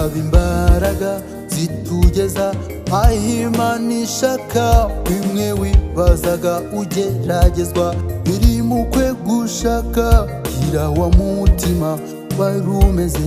saba imbaraga zitugeza aho Imana ishaka. Bimwe wibazaga ugeragezwa biri mu kwe gushaka. Gira wa mutima wari umeze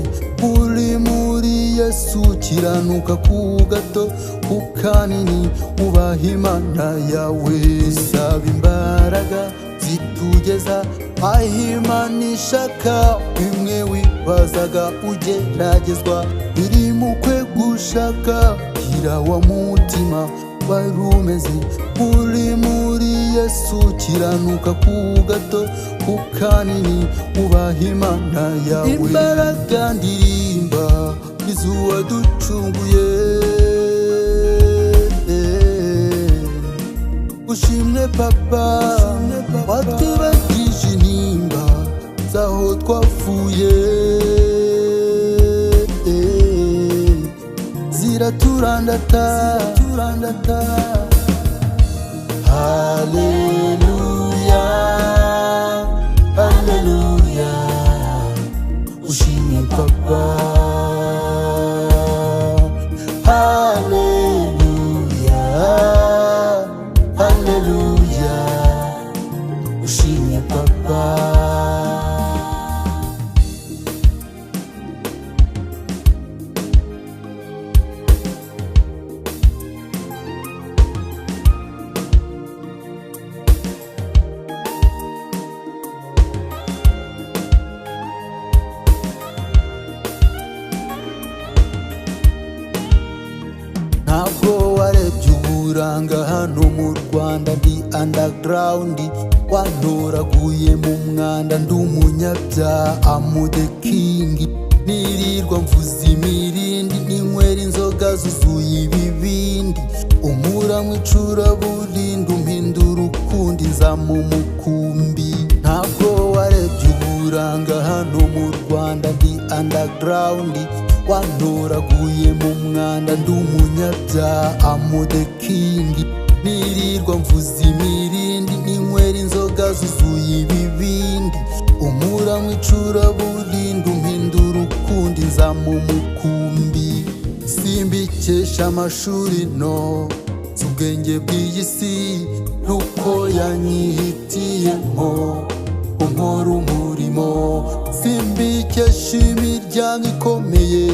uri muri Yesu, kiranuka ku gato ku kanini, ubaha Imana yawe. Saba imbaraga zitugeza aho Imana ishaka. Bimwe wibazaga ugeragezwa biri mu kwe gushaka. Gira wa mutima wari umeze uri muri Yesu, kiranuka ku gato ku kanini, ubaha Imana yawe. Imbaraga ndirimba izuwaducunguye, ushimwe papa watwibagije intimba zaho twavuye. Ziraturandata haleluya haleluya, ushimwe papa. Haleluya haleluya, ushimwe papa. Ntabwo warebye uburanga hano mu Rwanda, ndi underground, wantoraguye mu mwanda, ndi umunyabyaha, I'm the king. Nirirwa mvuza imirindi, ninywera inzoga zuzuye ibibindi, umpura mu icuraburindi, umpindura ukundi nzama umukumbi. Ntabwo warebye uburanga hano mu Rwanda, ndi underground, wantoraguye mu mwanda, ndi umunyabyaha, I'm the king. Nirirwa mvuza imirindi, ninywera inzoga zuzuye ibibindi, umpura mu icuraburindi, umpindura ukundi nzama umukumbi. Simbikesha amashuri no si ubwenge bw'iyi si, nuko yanyihitiyemo unkora umurimo. Simbikesha imiryango ikomeye,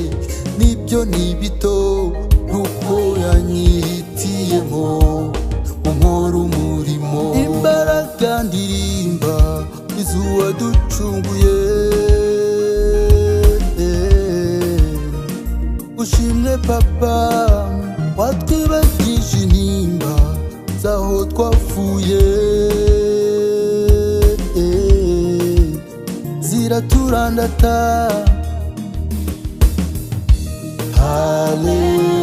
nibyo ni bito, nuko yanyihitiyemo unkora umurimo. Imbaraga ndirimba izuwaducunguye, ushimwe papa watwibagije intimba zaho twavuye. Ziraturandata haleluya